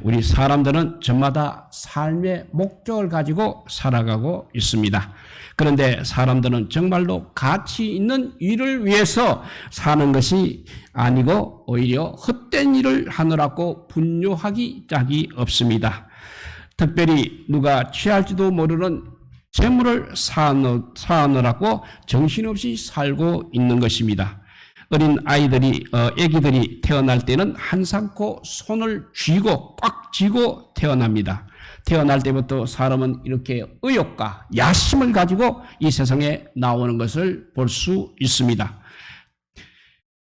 우리 사람들은 저마다 삶의 목적을 가지고 살아가고 있습니다. 그런데 사람들은 정말로 가치 있는 일을 위해서 사는 것이 아니고 오히려 헛된 일을 하느라고 분노하기 짝이 없습니다. 특별히 누가 취할지도 모르는 재물을 쌓느라고 정신없이 살고 있는 것입니다. 어린 아기들이 태어날 때는 한상코 손을 쥐고 꽉 쥐고 태어납니다. 태어날 때부터 사람은 이렇게 의욕과 야심을 가지고 이 세상에 나오는 것을 볼 수 있습니다.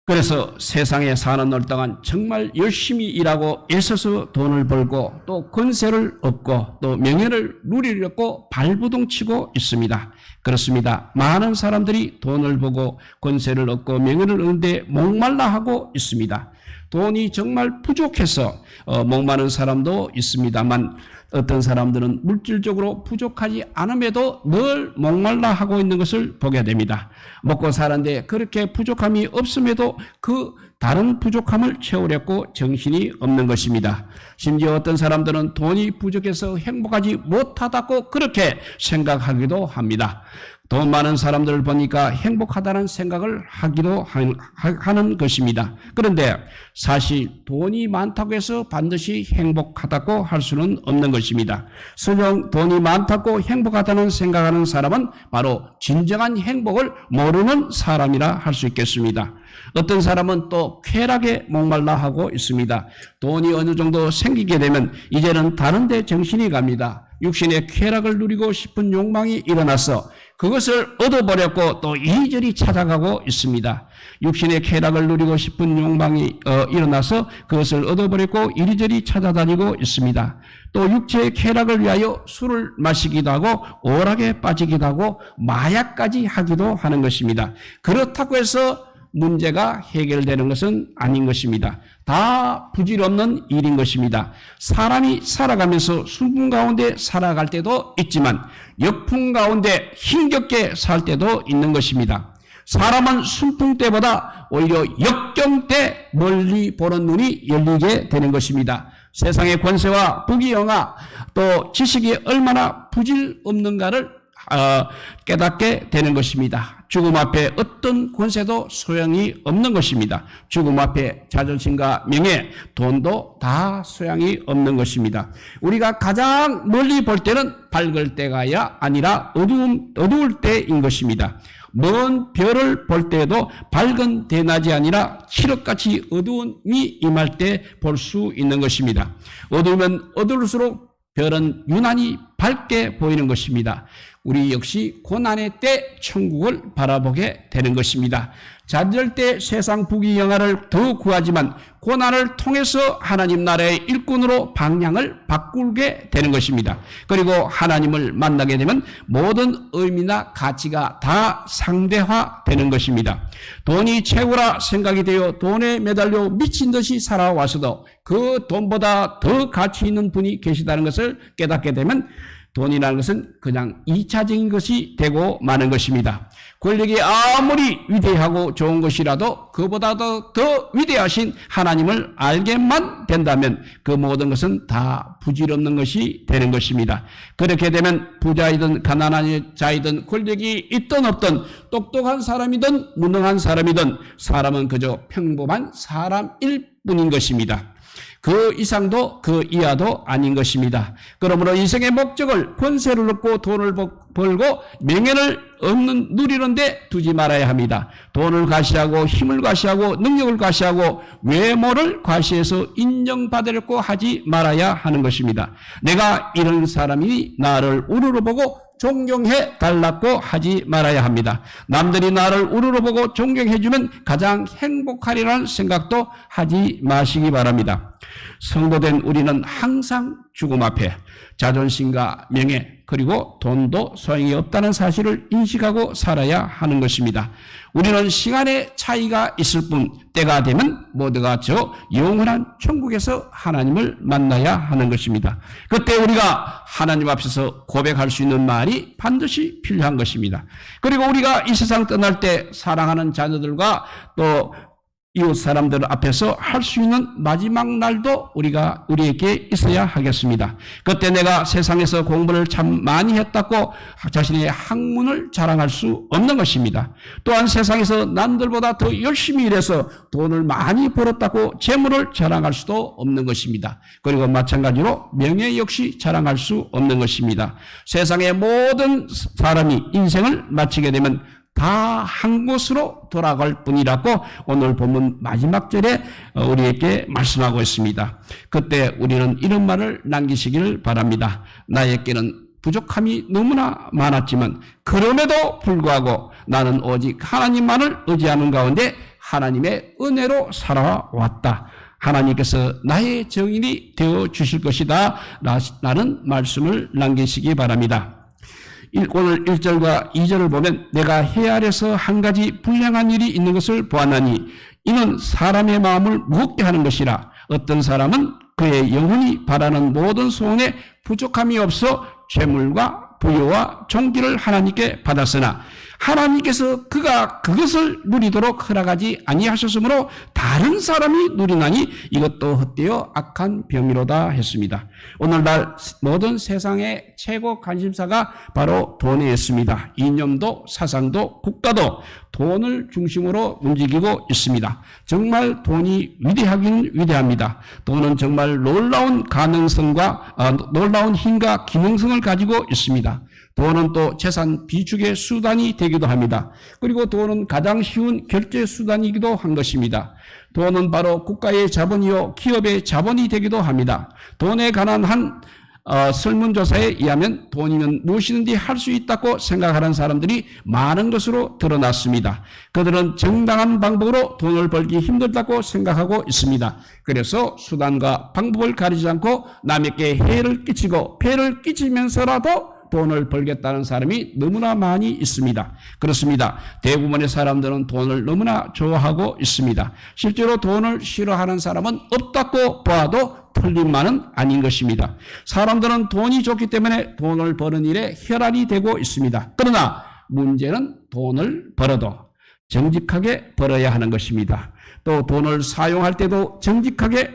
그래서 세상에 사는 날 동안 정말 열심히 일하고 애써서 돈을 벌고 또 권세를 얻고 또 명예를 누리려고 발부둥치고 있습니다. 그렇습니다. 많은 사람들이 돈을 보고 권세를 얻고 명예를 얻는데 목말라 하고 있습니다. 돈이 정말 부족해서 목마른 사람도 있습니다만 어떤 사람들은 물질적으로 부족하지 않음에도 늘 목말라 하고 있는 것을 보게 됩니다. 먹고 사는데 그렇게 부족함이 없음에도 그 다른 부족함을 채우려고 정신이 없는 것입니다. 심지어 어떤 사람들은 돈이 부족해서 행복하지 못하다고 그렇게 생각하기도 합니다. 돈 많은 사람들을 보니까 행복하다는 생각을 하기도 하는 것입니다. 그런데 사실 돈이 많다고 해서 반드시 행복하다고 할 수는 없는 것입니다. 설령 돈이 많다고 행복하다는 생각하는 사람은 바로 진정한 행복을 모르는 사람이라 할 수 있겠습니다. 어떤 사람은 또 쾌락에 목말라 하고 있습니다. 돈이 어느 정도 생기게 되면 이제는 다른 데 정신이 갑니다. 육신의 쾌락을 누리고 싶은 욕망이 일어나서 그것을 얻어버렸고 또 이리저리 찾아가고 있습니다. 육신의 쾌락을 누리고 싶은 욕망이 일어나서 그것을 얻어버렸고 이리저리 찾아다니고 있습니다. 또 육체의 쾌락을 위하여 술을 마시기도 하고 오락에 빠지기도 하고 마약까지 하기도 하는 것입니다. 그렇다고 해서 문제가 해결되는 것은 아닌 것입니다. 다 부질없는 일인 것입니다. 사람이 살아가면서 순풍 가운데 살아갈 때도 있지만 역풍 가운데 힘겹게 살 때도 있는 것입니다. 사람은 순풍 때보다 오히려 역경 때 멀리 보는 눈이 열리게 되는 것입니다. 세상의 권세와 부귀영화 또 지식이 얼마나 부질 없는가를 깨닫게 되는 것입니다. 죽음 앞에 어떤 권세도 소용이 없는 것입니다. 죽음 앞에 자존심과 명예, 돈도 다 소용이 없는 것입니다. 우리가 가장 멀리 볼 때는 밝을 때가 아니라 어두울 때인 것입니다. 먼 별을 볼 때에도 밝은 대낮이 아니라 칠흑같이 어두움이 임할 때 볼 수 있는 것입니다. 어두우면 어두울수록 별은 유난히 밝게 보이는 것입니다. 우리 역시 고난의 때 천국을 바라보게 되는 것입니다. 잠잘 때 세상 부귀영화를 더 구하지만 고난을 통해서 하나님 나라의 일꾼으로 방향을 바꾸게 되는 것입니다. 그리고 하나님을 만나게 되면 모든 의미나 가치가 다 상대화되는 것입니다. 돈이 최고라 생각이 되어 돈에 매달려 미친 듯이 살아와서도 그 돈보다 더 가치 있는 분이 계시다는 것을 깨닫게 되면 돈이라는 것은 그냥 2차적인 것이 되고 마는 것입니다. 권력이 아무리 위대하고 좋은 것이라도 그보다도 더 위대하신 하나님을 알게만 된다면 그 모든 것은 다 부질없는 것이 되는 것입니다. 그렇게 되면 부자이든 가난한 자이든 권력이 있든 없든 똑똑한 사람이든 무능한 사람이든 사람은 그저 평범한 사람일 뿐인 것입니다. 그 이상도 그 이하도 아닌 것입니다. 그러므로 인생의 목적을 권세를 얻고 돈을 벌고 명예를 누리는 데 두지 말아야 합니다. 돈을 과시하고 힘을 과시하고 능력을 과시하고 외모를 과시해서 인정받으려고 하지 말아야 하는 것입니다. 내가 이런 사람이 나를 우러러보고 존경해 달라고 하지 말아야 합니다. 남들이 나를 우러러보고 존경해주면 가장 행복하리라는 생각도 하지 마시기 바랍니다. 성도된 우리는 항상 죽음 앞에 자존심과 명예 그리고 돈도 소용이 없다는 사실을 인식하고 살아야 하는 것입니다. 우리는 시간의 차이가 있을 뿐 때가 되면 모두가 저 영원한 천국에서 하나님을 만나야 하는 것입니다. 그때 우리가 하나님 앞에서 고백할 수 있는 말이 반드시 필요한 것입니다. 그리고 우리가 이 세상 떠날 때 사랑하는 자녀들과 또 이웃 사람들 앞에서 할 수 있는 마지막 날도 우리에게 있어야 하겠습니다. 그때 내가 세상에서 공부를 참 많이 했다고 자신의 학문을 자랑할 수 없는 것입니다. 또한 세상에서 남들보다 더 열심히 일해서 돈을 많이 벌었다고 재물을 자랑할 수도 없는 것입니다. 그리고 마찬가지로 명예 역시 자랑할 수 없는 것입니다. 세상의 모든 사람이 인생을 마치게 되면 다 한 곳으로 돌아갈 뿐이라고 오늘 본문 마지막 절에 우리에게 말씀하고 있습니다. 그때 우리는 이런 말을 남기시기를 바랍니다. 나에게는 부족함이 너무나 많았지만 그럼에도 불구하고 나는 오직 하나님만을 의지하는 가운데 하나님의 은혜로 살아왔다. 하나님께서 나의 정인이 되어 주실 것이다 라는 말씀을 남기시기 바랍니다. 오늘 1절과 2절을 보면 내가 해 아래서 한 가지 불량한 일이 있는 것을 보았나니 이는 사람의 마음을 무겁게 하는 것이라. 어떤 사람은 그의 영혼이 바라는 모든 소원에 부족함이 없어 재물과 부여와 존귀를 하나님께 받았으나 하나님께서 그가 그것을 누리도록 허락하지 아니하셨으므로 다른 사람이 누리나니 이것도 헛되어 악한 병이로다 했습니다. 오늘날 모든 세상의 최고 관심사가 바로 돈에 있습니다. 이념도 사상도 국가도 돈을 중심으로 움직이고 있습니다. 정말 돈이 위대하긴 위대합니다. 돈은 정말 놀라운 가능성과 놀라운 힘과 기능성을 가지고 있습니다. 돈은 또 재산 비축의 수단이 되기도 합니다. 그리고 돈은 가장 쉬운 결제 수단이기도 한 것입니다. 돈은 바로 국가의 자본이요 기업의 자본이 되기도 합니다. 돈에 관한 한 설문조사에 의하면 돈이면 무엇이든지 할 수 있다고 생각하는 사람들이 많은 것으로 드러났습니다. 그들은 정당한 방법으로 돈을 벌기 힘들다고 생각하고 있습니다. 그래서 수단과 방법을 가리지 않고 남에게 해를 끼치고 폐를 끼치면서라도 돈을 벌겠다는 사람이 너무나 많이 있습니다. 그렇습니다. 대부분의 사람들은 돈을 너무나 좋아하고 있습니다. 실제로 돈을 싫어하는 사람은 없다고 봐도 틀린 말은 아닌 것입니다. 사람들은 돈이 좋기 때문에 돈을 버는 일에 혈안이 되고 있습니다. 그러나 문제는 돈을 벌어도 정직하게 벌어야 하는 것입니다. 또 돈을 사용할 때도 정직하게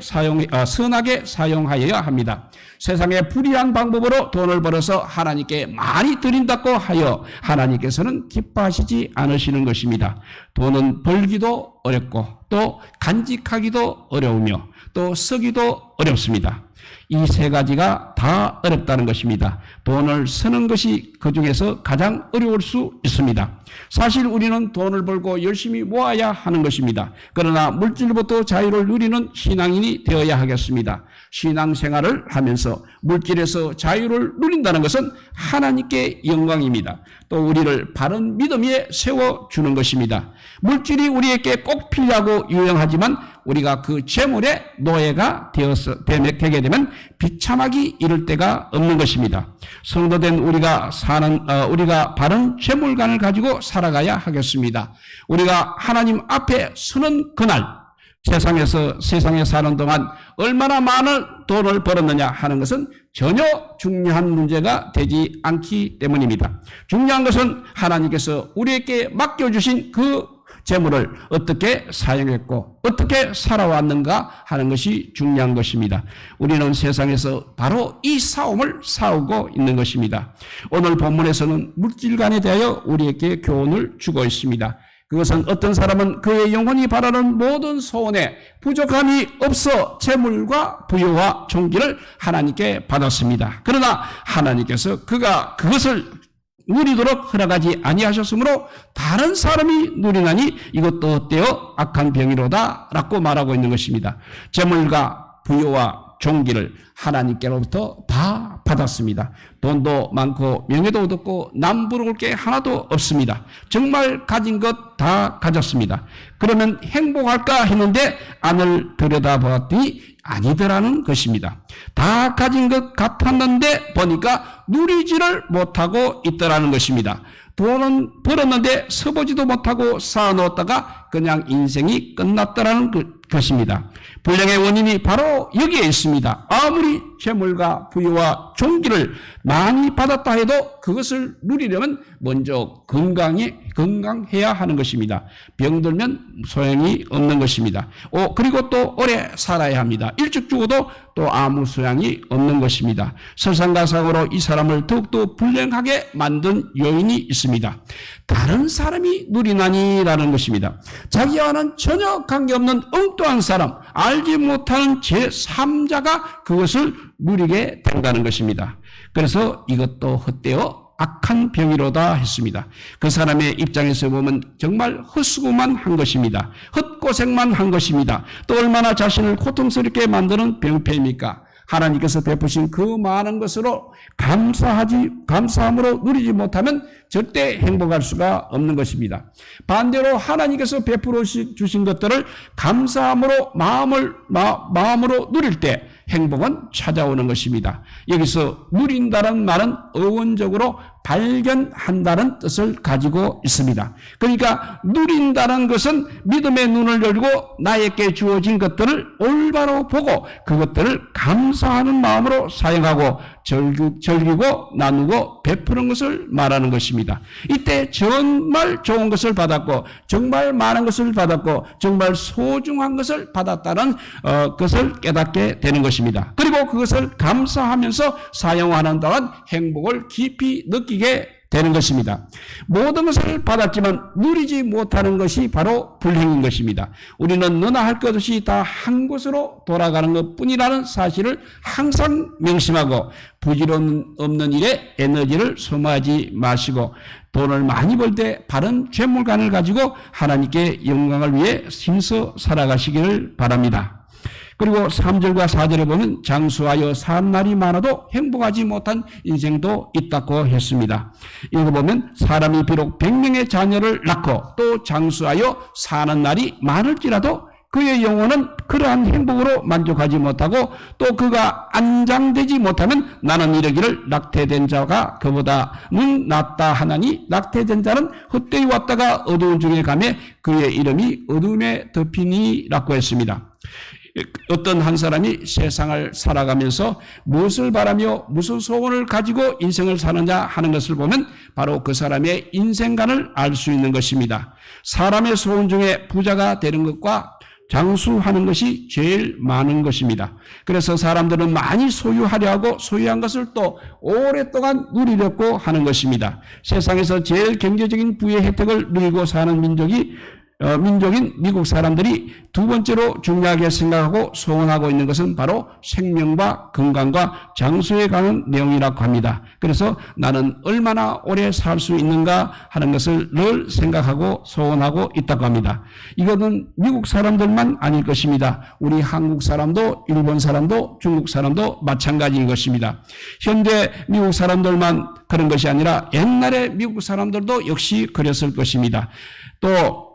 선하게 사용하여야 합니다. 세상에 불의한 방법으로 돈을 벌어서 하나님께 많이 드린다고 하여 하나님께서는 기뻐하시지 않으시는 것입니다. 돈은 벌기도 어렵고 또 간직하기도 어려우며 또 쓰기도 어렵습니다. 이 세 가지가 다 어렵다는 것입니다. 돈을 쓰는 것이 그 중에서 가장 어려울 수 있습니다. 사실 우리는 돈을 벌고 열심히 모아야 하는 것입니다. 그러나 물질부터 자유를 누리는 신앙인이 되어야 하겠습니다. 신앙생활을 하면서 물질에서 자유를 누린다는 것은 하나님께 영광입니다. 또 우리를 바른 믿음 위에 세워주는 것입니다. 물질이 우리에게 꼭 필요하고 유용하지만 우리가 그 재물의 노예가 되게 되면 비참하기 이를 데가 없는 것입니다. 성도된 우리가 바른 재물관을 가지고 살아가야 하겠습니다. 우리가 하나님 앞에 서는 그날 세상에 사는 동안 얼마나 많은 돈을 벌었느냐 하는 것은 전혀 중요한 문제가 되지 않기 때문입니다. 중요한 것은 하나님께서 우리에게 맡겨주신 그 재물을 어떻게 사용했고 어떻게 살아왔는가 하는 것이 중요한 것입니다. 우리는 세상에서 바로 이 싸움을 싸우고 있는 것입니다. 오늘 본문에서는 물질관에 대하여 우리에게 교훈을 주고 있습니다. 그것은 어떤 사람은 그의 영혼이 바라는 모든 소원에 부족함이 없어 재물과 부여와 존귀를 하나님께 받았습니다. 그러나 하나님께서 그가 그것을 누리도록 허락하지 아니하셨으므로 다른 사람이 누리나니 이것도 어때요? 악한 병이로다 라고 말하고 있는 것입니다. 재물과 부여와 존귀를 하나님께로부터 다 받았습니다. 돈도 많고 명예도 얻었고 남부러울 게 하나도 없습니다. 정말 가진 것 다 가졌습니다. 그러면 행복할까 했는데 안을 들여다보았더니 아니더라는 것입니다. 다 가진 것 같았는데 보니까 누리지를 못하고 있더라는 것입니다. 돈은 벌었는데 써보지도 못하고 쌓아놓았다가 그냥 인생이 끝났더라는 것입니다. 불량의 원인이 바로 여기에 있습니다. 아무리 재물과 부유와 존귀를 많이 받았다 해도 그것을 누리려면 먼저 건강해야 하는 것입니다. 병들면 소용이 없는 것입니다. 그리고 또 오래 살아야 합니다. 일찍 죽어도 또 아무 소용이 없는 것입니다. 설상가상으로 이 사람을 더욱더 불행하게 만든 요인이 있습니다. 다른 사람이 누리나니라는 것입니다. 자기와는 전혀 관계없는 엉뚱한 사람, 알지 못하는 제3자가 그것을 누리게 된다는 것입니다. 그래서 이것도 헛되어 악한 병이로다 했습니다. 그 사람의 입장에서 보면 정말 헛수고만 한 것입니다. 헛고생만 한 것입니다. 또 얼마나 자신을 고통스럽게 만드는 병폐입니까? 하나님께서 베푸신 그 많은 것으로 감사함으로 누리지 못하면 절대 행복할 수가 없는 것입니다. 반대로 하나님께서 베풀어 주신 것들을 감사함으로 마음으로 누릴 때 행복은 찾아오는 것입니다. 여기서 누린다는 말은 어원적으로 발견한다는 뜻을 가지고 있습니다. 그러니까 누린다는 것은 믿음의 눈을 열고 나에게 주어진 것들을 올바로 보고 그것들을 감사하는 마음으로 사용하고 즐기고 나누고 베푸는 것을 말하는 것입니다. 이때 정말 좋은 것을 받았고 정말 많은 것을 받았고 정말 소중한 것을 받았다는 것을 깨닫게 되는 것입니다. 그리고 그것을 감사하면서 사용하는 동안 행복을 깊이 느끼게 되는 것입니다. 모든 것을 받았지만 누리지 못하는 것이 바로 불행인 것입니다. 우리는 너나 할 것 없이 다 한 곳으로 돌아가는 것뿐이라는 사실을 항상 명심하고 부질없는 없는 일에 에너지를 소모하지 마시고 돈을 많이 벌 때 바른 죄물관을 가지고 하나님께 영광을 위해 힘써 살아가시기를 바랍니다. 그리고 3절과 4절에 보면 장수하여 사는 날이 많아도 행복하지 못한 인생도 있다고 했습니다. 이거 보면 사람이 비록 100명의 자녀를 낳고 또 장수하여 사는 날이 많을지라도 그의 영혼은 그러한 행복으로 만족하지 못하고 또 그가 안장되지 못하면 나는 이르기를 낙태된 자가 그보다는 낫다 하나니 낙태된 자는 헛되이 왔다가 어두운 중에 가매 그의 이름이 어둠에 덮이니라고 했습니다. 어떤 한 사람이 세상을 살아가면서 무엇을 바라며 무슨 소원을 가지고 인생을 사느냐 하는 것을 보면 바로 그 사람의 인생관을 알 수 있는 것입니다. 사람의 소원 중에 부자가 되는 것과 장수하는 것이 제일 많은 것입니다. 그래서 사람들은 많이 소유하려 하고 소유한 것을 또 오랫동안 누리려고 하는 것입니다. 세상에서 제일 경제적인 부의 혜택을 누리고 사는 민족인 미국 사람들이 두 번째로 중요하게 생각하고 소원하고 있는 것은 바로 생명과 건강과 장수에 관한 내용이라고 합니다. 그래서 나는 얼마나 오래 살 수 있는가 하는 것을 늘 생각하고 소원하고 있다고 합니다. 이거는 미국 사람들만 아닐 것입니다. 우리 한국 사람도 일본 사람도 중국 사람도 마찬가지인 것입니다. 현대 미국 사람들만 그런 것이 아니라 옛날에 미국 사람들도 역시 그랬을 것입니다. 또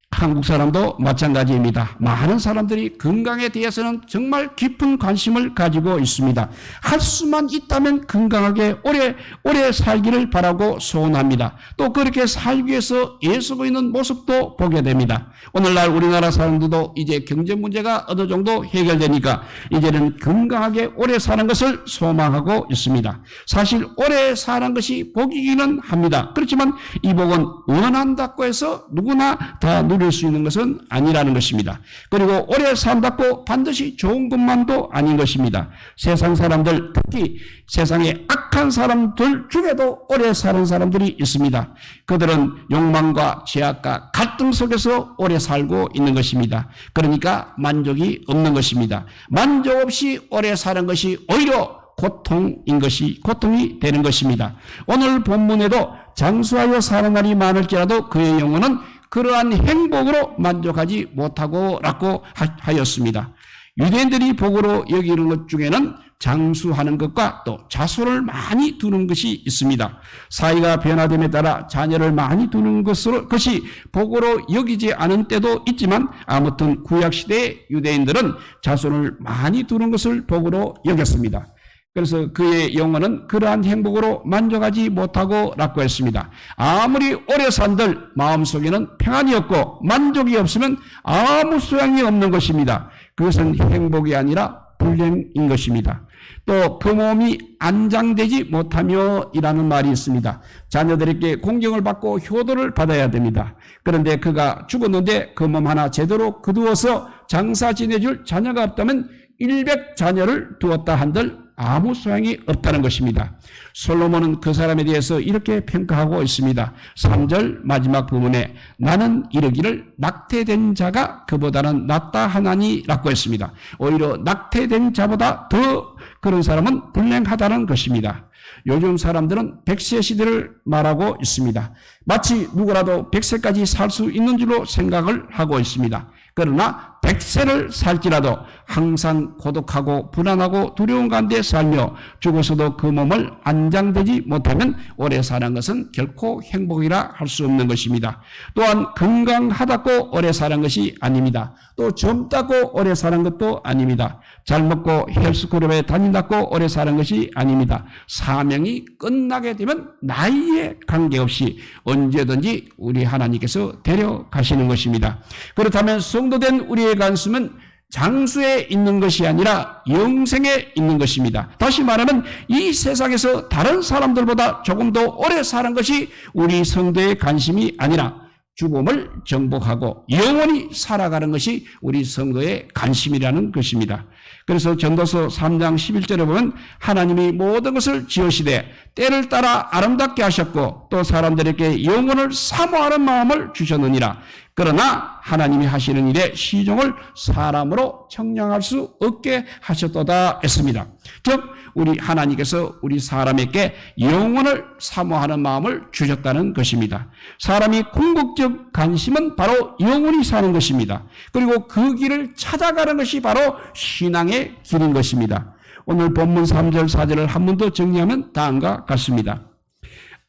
한국 사람도 마찬가지입니다. 많은 사람들이 건강에 대해서는 정말 깊은 관심을 가지고 있습니다. 할 수만 있다면 건강하게 오래 살기를 바라고 소원합니다. 또 그렇게 살기 위해서 애쓰고 있는 모습도 보게 됩니다. 오늘날 우리나라 사람들도 이제 경제 문제가 어느 정도 해결되니까 이제는 건강하게 오래 사는 것을 소망하고 있습니다. 사실 오래 사는 것이 복이기는 합니다. 그렇지만 이 복은 원한다고 해서 누구나 다 누릴 수 있는 것은 아니라는 것입니다. 그리고 오래 산다고 반드시 좋은 것만도 아닌 것입니다. 세상 사람들, 특히 세상에 악한 사람들 중에도 오래 사는 사람들이 있습니다. 그들은 욕망과 죄악과 갈등 속에서 오래 살고 있는 것입니다. 그러니까 만족이 없는 것입니다. 만족 없이 오래 사는 것이 오히려 고통이 되는 것입니다. 오늘 본문에도 장수하여 사는 날이 많을지라도 그의 영혼은 그러한 행복으로 만족하지 못하고 라고 하였습니다. 유대인들이 복으로 여기는 것 중에는 장수하는 것과 또 자손을 많이 두는 것이 있습니다. 사회가 변화됨에 따라 자녀를 많이 두는 것이 복으로 여기지 않은 때도 있지만 아무튼 구약시대의 유대인들은 자손을 많이 두는 것을 복으로 여겼습니다. 그래서 그의 영혼은 그러한 행복으로 만족하지 못하고 라고 했습니다. 아무리 오래 산들 마음속에는 평안이 없고 만족이 없으면 아무 소용이 없는 것입니다. 그것은 행복이 아니라 불행인 것입니다. 또 그 몸이 안장되지 못하며 이라는 말이 있습니다. 자녀들에게 공경을 받고 효도를 받아야 됩니다. 그런데 그가 죽었는데 그 몸 하나 제대로 거두어서 장사 지내줄 자녀가 없다면 100자녀를 두었다 한들 아무 소용이 없다는 것입니다. 솔로몬은 그 사람에 대해서 이렇게 평가하고 있습니다. 3절 마지막 부분에 나는 이르기를 낙태된 자가 그보다는 낫다 하나니라고 했습니다. 오히려 낙태된 자보다 더 그런 사람은 불행하다는 것입니다. 요즘 사람들은 100세 시대를 말하고 있습니다. 마치 누구라도 100세까지 살 수 있는 줄로 생각을 하고 있습니다. 그러나 100세를 살지라도 항상 고독하고 불안하고 두려운 가운데 살며 죽어서도 그 몸을 안장되지 못하면 오래 사는 것은 결코 행복이라 할 수 없는 것입니다. 또한 건강하다고 오래 사는 것이 아닙니다. 또 젊다고 오래 사는 것도 아닙니다. 잘 먹고 헬스클럽에 다닌다고 오래 사는 것이 아닙니다. 사명이 끝나게 되면 나이에 관계없이 언제든지 우리 하나님께서 데려가시는 것입니다. 그렇다면 성도된 우리의 관심은 장수에 있는 것이 아니라 영생에 있는 것입니다. 다시 말하면 이 세상에서 다른 사람들보다 조금 더 오래 사는 것이 우리 성도의 관심이 아니라 죽음을 정복하고 영원히 살아가는 것이 우리 성도의 관심이라는 것입니다. 그래서 전도서 3장 11절에 보면 하나님이 모든 것을 지으시되 때를 따라 아름답게 하셨고 또 사람들에게 영혼을 사모하는 마음을 주셨느니라. 그러나 하나님이 하시는 일에 시종을 사람으로 청량할 수 없게 하셨도다 했습니다. 즉 우리 하나님께서 우리 사람에게 영혼을 사모하는 마음을 주셨다는 것입니다. 사람이 궁극적 관심은 바로 영원히 사는 것입니다. 그리고 그 길을 찾아가는 것이 바로 신앙의 길인 것입니다. 오늘 본문 3절 4절을 한 번 더 정리하면 다음과 같습니다.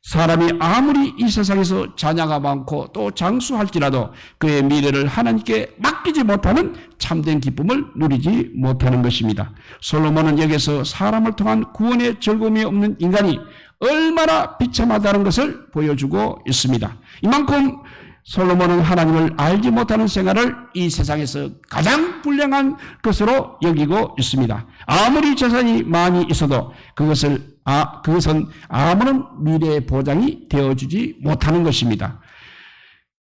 사람이 아무리 이 세상에서 자녀가 많고 또 장수할지라도 그의 미래를 하나님께 맡기지 못하면 참된 기쁨을 누리지 못하는 것입니다. 솔로몬은 여기서 사람을 통한 구원의 즐거움이 없는 인간이 얼마나 비참하다는 것을 보여주고 있습니다. 이만큼 솔로몬은 하나님을 알지 못하는 생활을 이 세상에서 가장 불행한 것으로 여기고 있습니다. 아무리 재산이 많이 있어도 그것은 아무런 미래의 보장이 되어주지 못하는 것입니다.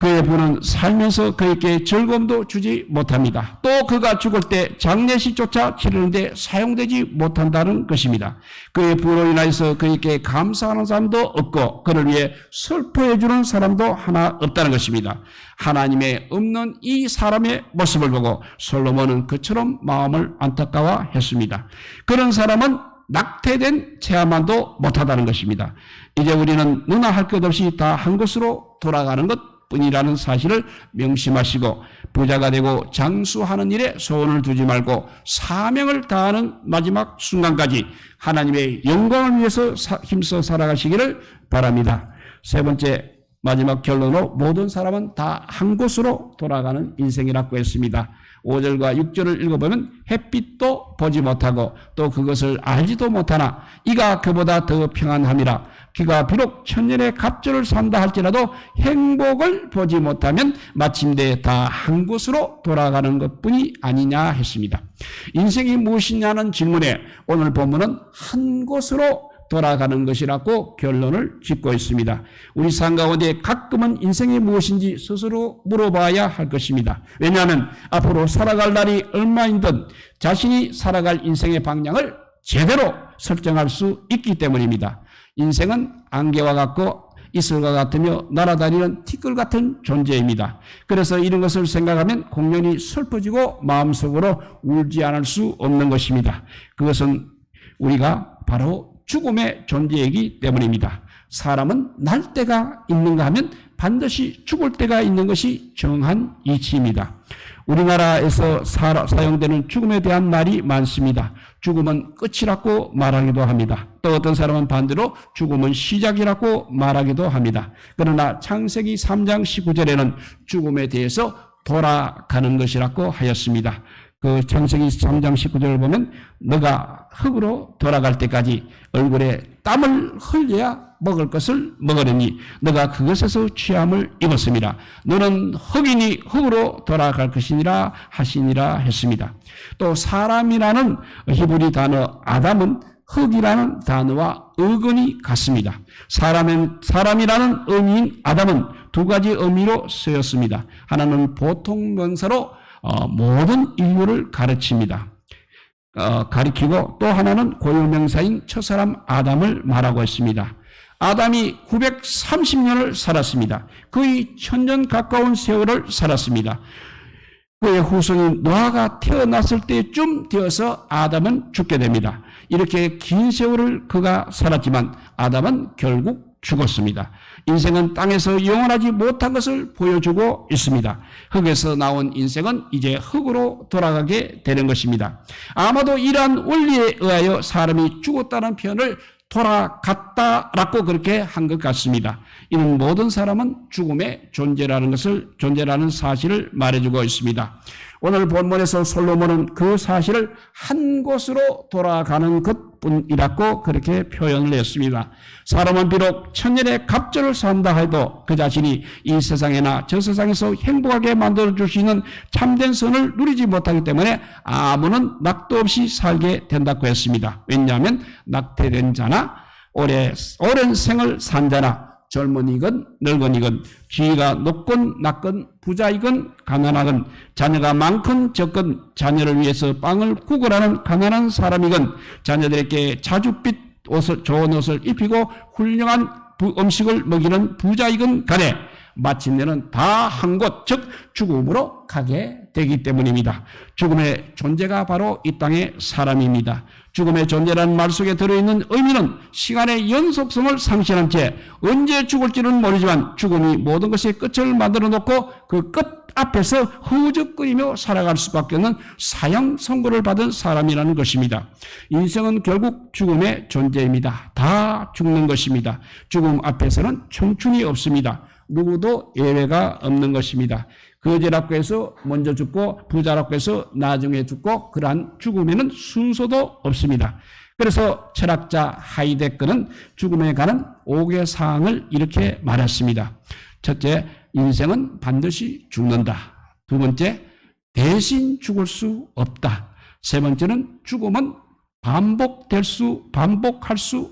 그의 부는 살면서 그에게 즐거움도 주지 못합니다. 또 그가 죽을 때 장례식조차 치르는데 사용되지 못한다는 것입니다. 그의 부로 인하여서 그에게 감사하는 사람도 없고 그를 위해 슬퍼해 주는 사람도 하나 없다는 것입니다. 하나님의 없는 이 사람의 모습을 보고 솔로몬은 그처럼 마음을 안타까워했습니다. 그런 사람은 낙태된 체험만도 못하다는 것입니다. 이제 우리는 너나 할 것 없이 다 한 곳으로 돌아가는 것 뿐이라는 사실을 명심하시고 부자가 되고 장수하는 일에 소원을 두지 말고 사명을 다하는 마지막 순간까지 하나님의 영광을 위해서 힘써 살아가시기를 바랍니다. 세 번째 마지막 결론으로 모든 사람은 다 한 곳으로 돌아가는 인생이라고 했습니다. 5절과 6절을 읽어보면 햇빛도 보지 못하고 또 그것을 알지도 못하나 이가 그보다 더 평안함이라. 그가 비록 천년의 갑절을 산다 할지라도 행복을 보지 못하면 마침내 다 한 곳으로 돌아가는 것뿐이 아니냐 했습니다. 인생이 무엇이냐는 질문에 오늘 본문은 한 곳으로 돌아가는 것이라고 결론을 짓고 있습니다. 우리 삶 가운데 가끔은 인생이 무엇인지 스스로 물어봐야 할 것입니다. 왜냐하면 앞으로 살아갈 날이 얼마인든 자신이 살아갈 인생의 방향을 제대로 설정할 수 있기 때문입니다. 인생은 안개와 같고 이슬과 같으며 날아다니는 티끌 같은 존재입니다. 그래서 이런 것을 생각하면 공연히 슬퍼지고 마음속으로 울지 않을 수 없는 것입니다. 그것은 우리가 바로 죽음의 존재이기 때문입니다. 사람은 날 때가 있는가 하면 반드시 죽을 때가 있는 것이 정한 이치입니다. 우리나라에서 사용되는 죽음에 대한 말이 많습니다. 죽음은 끝이라고 말하기도 합니다. 또 어떤 사람은 반대로 죽음은 시작이라고 말하기도 합니다. 그러나 창세기 3장 19절에는 죽음에 대해서 돌아가는 것이라고 하였습니다. 그 창세기 3장 19절을 보면 너가 흙으로 돌아갈 때까지 얼굴에 땀을 흘려야 먹을 것을 먹으려니 너가 그것에서 취함을 입었습니다. 너는 흙이니 흙으로 돌아갈 것이니라 하시니라 했습니다. 또 사람이라는 히브리 단어 아담은 흙이라는 단어와 어근이 같습니다. 사람이라는 의미인 아담은 두 가지 의미로 쓰였습니다. 하나는 보통 명사로 모든 인류를 가리키고 또 하나는 고유명사인 첫사람 아담을 말하고 있습니다. 아담이 930년을 살았습니다. 거의 1000년 가까운 세월을 살았습니다. 그의 후손인 노아가 태어났을 때쯤 되어서 아담은 죽게 됩니다. 이렇게 긴 세월을 그가 살았지만 아담은 결국 죽었습니다. 인생은 땅에서 영원하지 못한 것을 보여주고 있습니다. 흙에서 나온 인생은 이제 흙으로 돌아가게 되는 것입니다. 아마도 이러한 원리에 의하여 사람이 죽었다는 표현을 돌아갔다라고 그렇게 한 것 같습니다. 이는 모든 사람은 죽음의 존재라는 사실을 말해주고 있습니다. 오늘 본문에서 솔로몬은 그 사실을 한 곳으로 돌아가는 것뿐이라고 그렇게 표현을 했습니다. 사람은 비록 천년의 갑절을 산다 해도 그 자신이 이 세상이나 저 세상에서 행복하게 만들어줄 수 있는 참된 선을 누리지 못하기 때문에 아무는 낙도 없이 살게 된다고 했습니다. 왜냐하면 낙태된 자나 오랜 생을 산 자나 젊은이건 늙은이건 지위가 높건 낮건 부자이건 가난하건 자녀가 많건 적건 자녀를 위해서 빵을 구걸하는 가난한 사람이건 자녀들에게 자줏빛 좋은 옷을 입히고 훌륭한 음식을 먹이는 부자이건 간에 마침내는 다 한 곳, 즉 죽음으로 가게 되기 때문입니다. 죽음의 존재가 바로 이 땅의 사람입니다. 죽음의 존재라는 말 속에 들어있는 의미는 시간의 연속성을 상실한 채 언제 죽을지는 모르지만 죽음이 모든 것의 끝을 만들어 놓고 그 끝 앞에서 허우적거리며 살아갈 수밖에 없는 사형 선고를 받은 사람이라는 것입니다. 인생은 결국 죽음의 존재입니다. 다 죽는 것입니다. 죽음 앞에서는 청춘이 없습니다. 누구도 예외가 없는 것입니다. 거지라고 해서 먼저 죽고 부자라고 해서 나중에 죽고 그러한 죽음에는 순서도 없습니다. 그래서 철학자 하이데거는 죽음에 관한 5개 사항을 이렇게 말했습니다. 첫째, 인생은 반드시 죽는다. 두 번째, 대신 죽을 수 없다. 세 번째는 죽음은 반복할 수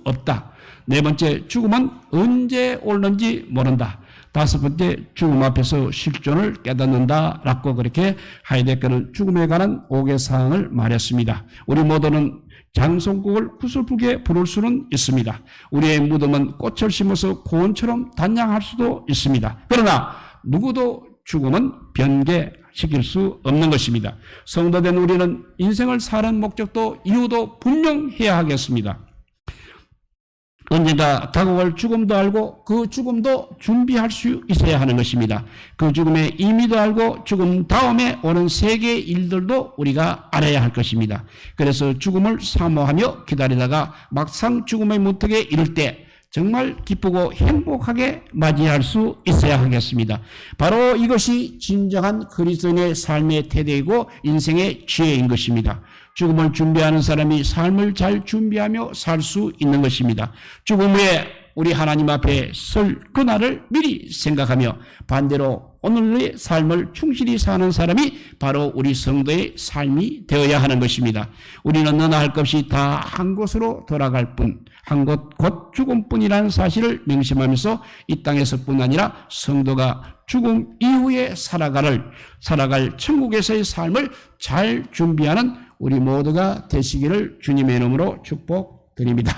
없다. 네 번째, 죽음은 언제 올는지 모른다. 다섯 번째, 죽음 앞에서 실존을 깨닫는다라고 그렇게 하이데거는 죽음에 관한 5개 사항을 말했습니다. 우리 모두는 장송국을 구슬프게 부를 수는 있습니다. 우리의 무덤은 꽃을 심어서 고원처럼 단장할 수도 있습니다. 그러나 누구도 죽음은 변개시킬 수 없는 것입니다. 성도된 우리는 인생을 사는 목적도 이유도 분명해야 하겠습니다. 언젠가 다가올 죽음도 알고 그 죽음도 준비할 수 있어야 하는 것입니다. 그 죽음의 의미도 알고 죽음 다음에 오는 세계의 일들도 우리가 알아야 할 것입니다. 그래서 죽음을 사모하며 기다리다가 막상 죽음의 문턱에 이를 때 정말 기쁘고 행복하게 맞이할 수 있어야 하겠습니다. 바로 이것이 진정한 그리스도인의 삶의 태도이고 인생의 지혜인 것입니다. 죽음을 준비하는 사람이 삶을 잘 준비하며 살 수 있는 것입니다. 죽음 후에 우리 하나님 앞에 설 그날을 미리 생각하며 반대로 오늘의 삶을 충실히 사는 사람이 바로 우리 성도의 삶이 되어야 하는 것입니다. 우리는 너나 할 것 없이 다 한 곳으로 돌아갈 뿐, 한 곳 곧 죽음뿐이라는 사실을 명심하면서 이 땅에서뿐 아니라 성도가 죽음 이후에 살아갈 천국에서의 삶을 잘 준비하는 우리 모두가 되시기를 주님의 이름으로 축복드립니다.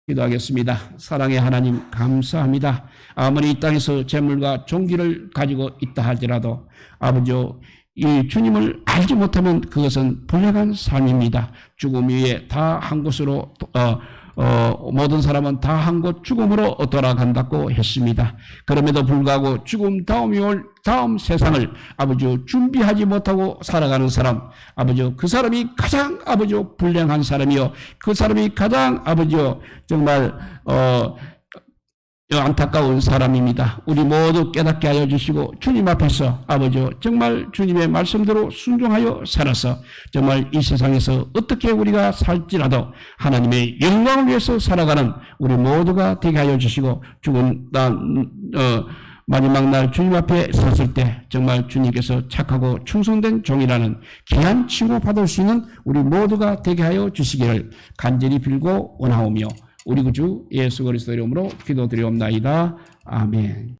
기도하겠습니다. 사랑의 하나님 감사합니다. 아무리 이 땅에서 재물과 종기를 가지고 있다 할지라도 아버지 이 주님을 알지 못하면 그것은 불행한 삶입니다. 죽음 위에 다 한 곳으로 모든 사람은 다 한 곳 죽음으로 돌아간다고 했습니다. 그럼에도 불구하고 죽음 다음이 올 다음 세상을 아버지 준비하지 못하고 살아가는 사람, 아버지 그 사람이 가장 아버지 불행한 사람이요, 그 사람이 가장 아버지 정말 안타까운 사람입니다. 우리 모두 깨닫게 하여 주시고 주님 앞에서 아버지 정말 주님의 말씀대로 순종하여 살아서 정말 이 세상에서 어떻게 우리가 살지라도 하나님의 영광을 위해서 살아가는 우리 모두가 되게 하여 주시고 죽은 마지막 날 주님 앞에 섰을 때 정말 주님께서 착하고 충성된 종이라는 귀한 칭호 받을 수 있는 우리 모두가 되게 하여 주시기를 간절히 빌고 원하오며 우리 구주 예수 그리스도 이름으로 기도드리옵나이다. 아멘.